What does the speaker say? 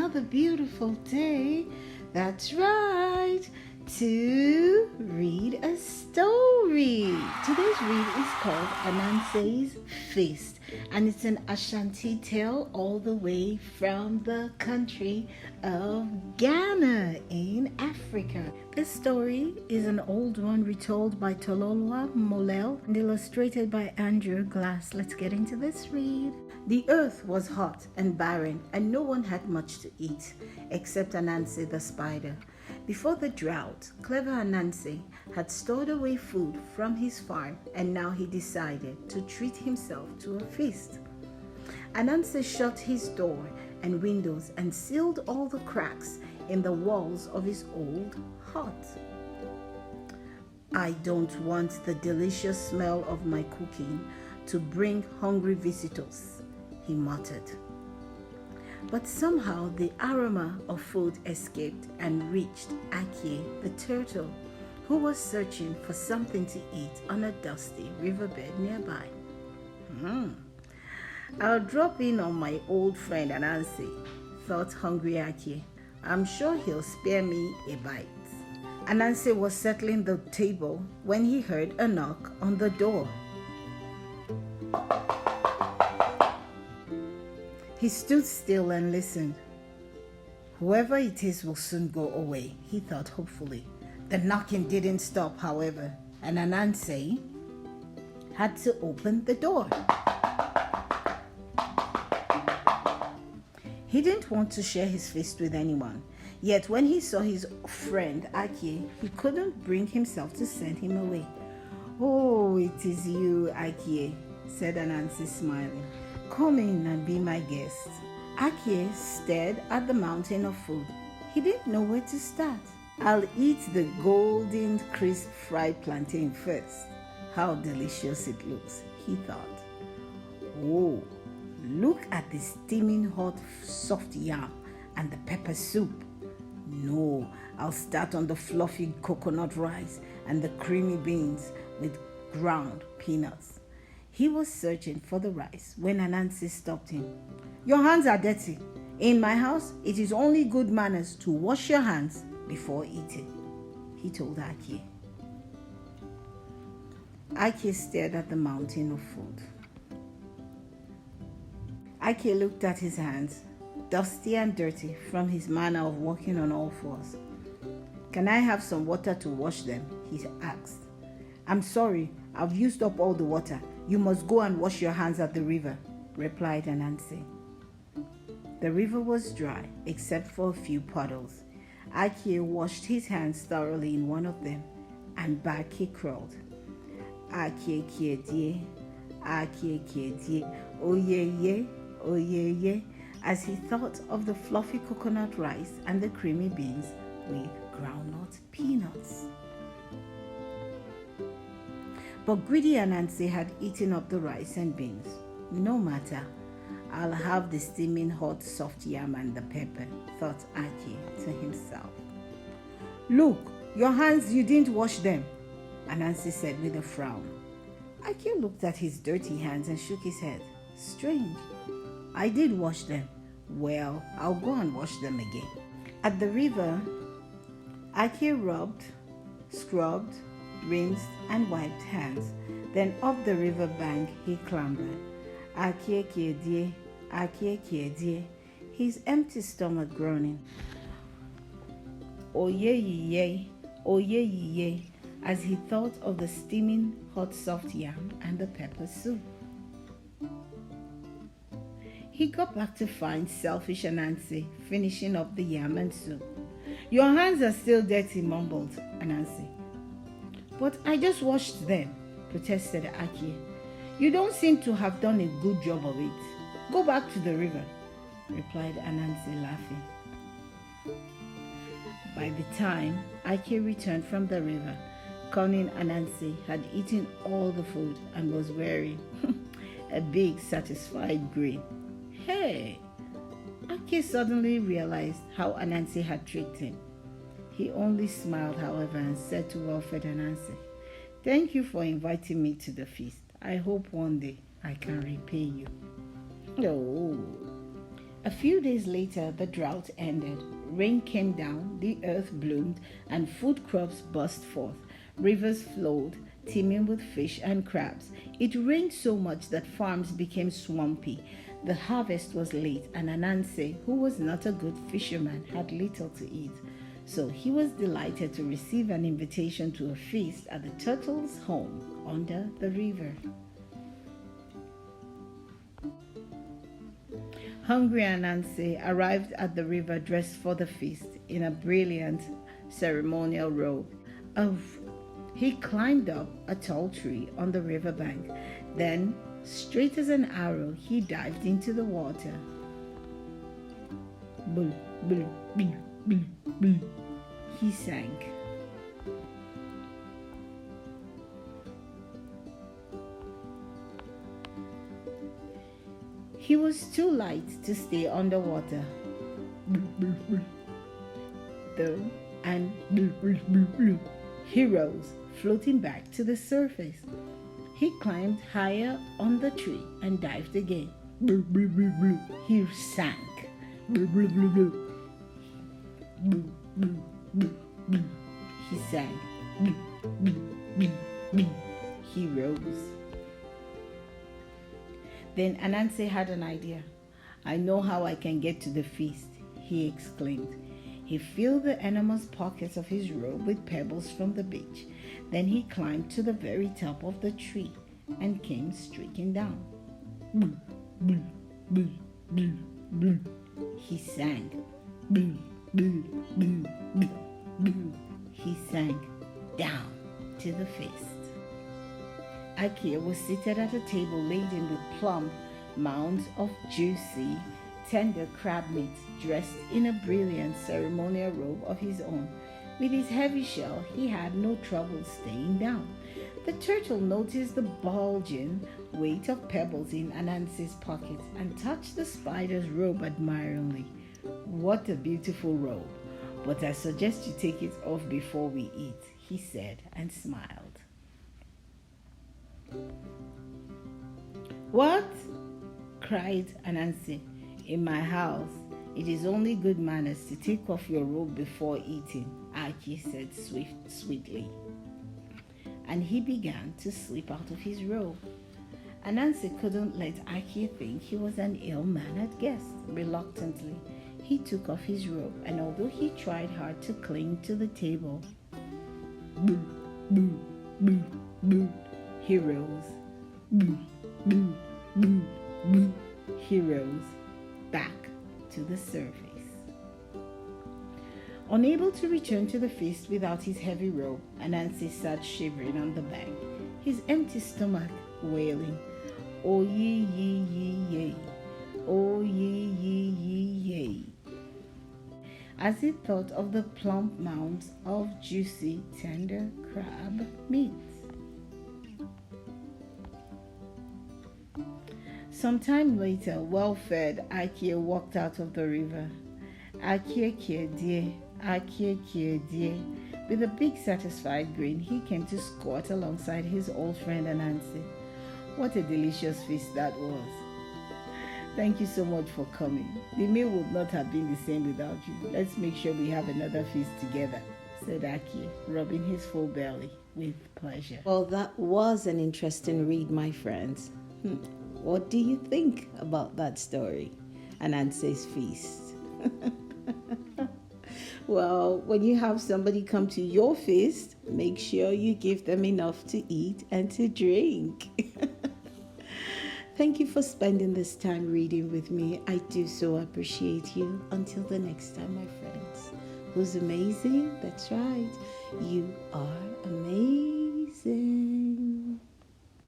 another beautiful day. That's right, to read a story. Today's read is called Ananse's Feast, and it's an Ashanti tale all the way from the country of Ghana in Africa. This story is an old one retold by Tololwa Molel and illustrated by Andrew Glass. Let's get into this read. The earth was hot and barren, and no one had much to eat, except Ananse the spider. Before the drought, clever Ananse had stored away food from his farm, and now he decided to treat himself to a feast. Ananse shut his door and windows and sealed all the cracks in the walls of his old hut. I don't want the delicious smell of my cooking to bring hungry visitors, he muttered. But somehow the aroma of food escaped and reached Ake the turtle, who was searching for something to eat on a dusty riverbed nearby. I'll drop in on my old friend Ananse, thought hungry Ake. I'm sure he'll spare me a bite. Ananse was settling the table when he heard a knock on the door. He stood still and listened. Whoever it is will soon go away, he thought hopefully. The knocking didn't stop, however, and Ananse had to open the door. He didn't want to share his feast with anyone, yet when he saw his friend Ake, he couldn't bring himself to send him away. "Oh, it is you, Ake," said Ananse, smiling. "Come in and be my guest." Ake stared at the mountain of food. He didn't know where to start. "I'll eat the golden crisp fried plantain first. How delicious it looks," he thought. "Oh, look at the steaming hot soft yam and the pepper soup. No, I'll start on the fluffy coconut rice and the creamy beans with ground peanuts." He was searching for the rice when Ananse stopped him. "Your hands are dirty. In my house, it is only good manners to wash your hands before eating," he told Ake. Ake stared at the mountain of food. Ake looked at his hands, dusty and dirty from his manner of walking on all fours. "Can I have some water to wash them?" he asked. "I'm sorry, I've used up all the water. You must go and wash your hands at the river," replied Ananse. The river was dry except for a few puddles. Ake washed his hands thoroughly in one of them, and back he crawled. "Ake kiedie, Ake kiedie, oyeye, oyeye," as he thought of the fluffy coconut rice and the creamy beans with groundnut peanuts. But greedy Ananse had eaten up the rice and beans. "No matter, I'll have the steaming hot soft yam and the pepper," thought Ake to himself. "Look, your hands, you didn't wash them," Ananse said with a frown. Ake looked at his dirty hands and shook his head. "Strange, I did wash them. Well, I'll go and wash them again." At the river, Ake rubbed, scrubbed, rinsed and wiped hands. Then up the river bank he clambered. Ake kiedie, Ake kiedie, his empty stomach groaning. Oyeye, oyeye, as he thought of the steaming hot soft yam and the pepper soup. He got back to find selfish Ananse finishing up the yam and soup. "Your hands are still dirty," mumbled Ananse. "But I just washed them," protested Ake. "You don't seem to have done a good job of it. Go back to the river," replied Ananse, laughing. By the time Ake returned from the river, cunning Ananse had eaten all the food and was wearing a big, satisfied grin. Hey! Ake suddenly realized how Ananse had tricked him. He only smiled, however, and said to well-fed Ananse, "Thank you for inviting me to the feast. I hope one day I can repay you." "Oh." A few days later, the drought ended. Rain came down, the earth bloomed, and food crops burst forth. Rivers flowed, teeming with fish and crabs. It rained so much that farms became swampy. The harvest was late, and Ananse, who was not a good fisherman, had little to eat. So he was delighted to receive an invitation to a feast at the turtle's home under the river. Hungry Ananse arrived at the river dressed for the feast in a brilliant ceremonial robe. He climbed up a tall tree on the riverbank. Then, straight as an arrow, he dived into the water. Bull, bull, bull, bull, bull. He sank. He was too light to stay underwater. Though, and he rose, floating back to the surface. He climbed higher on the tree and dived again. He sank. He sank. He rose. Then Ananse had an idea. "I know how I can get to the feast," he exclaimed. He filled the enormous pockets of his robe with pebbles from the beach. Then he climbed to the very top of the tree and came streaking down. He sank. He sank down to the feast. Akia was seated at a table laden with plump mounds of juicy, tender crab meat, dressed in a brilliant ceremonial robe of his own. With his heavy shell, he had no trouble staying down. The turtle noticed the bulging weight of pebbles in Ananse's pockets and touched the spider's robe admiringly. "What a beautiful robe, but I suggest you take it off before we eat," he said and smiled. "What?" cried Ananse. "In my house, it is only good manners to take off your robe before eating," Aki said sweetly. And he began to slip out of his robe. Ananse couldn't let Aki think he was an ill-mannered guest. Reluctantly, he took off his robe, and although he tried hard to cling to the table, he rose. He rose back to the surface. Unable to return to the feast without his heavy robe, Ananse sat shivering on the bank, his empty stomach wailing, "Oh ye ye ye ye, oh ye ye ye ye," as he thought of the plump mounds of juicy, tender crab meat. Sometime later, well-fed, Akie walked out of the river. Akie dear. With a big satisfied grin, he came to squat alongside his old friend Ananse. What a delicious feast that was. "Thank you so much for coming. The meal would not have been the same without you. Let's make sure we have another feast together," said Akie, rubbing his full belly with pleasure. Well, that was an interesting read, my friends. What do you think about that story, Ananse's Feast? Well, when you have somebody come to your feast, make sure you give them enough to eat and to drink. Thank you for spending this time reading with me. I do so appreciate you. Until the next time, my friends. Who's amazing? That's right. You are amazing.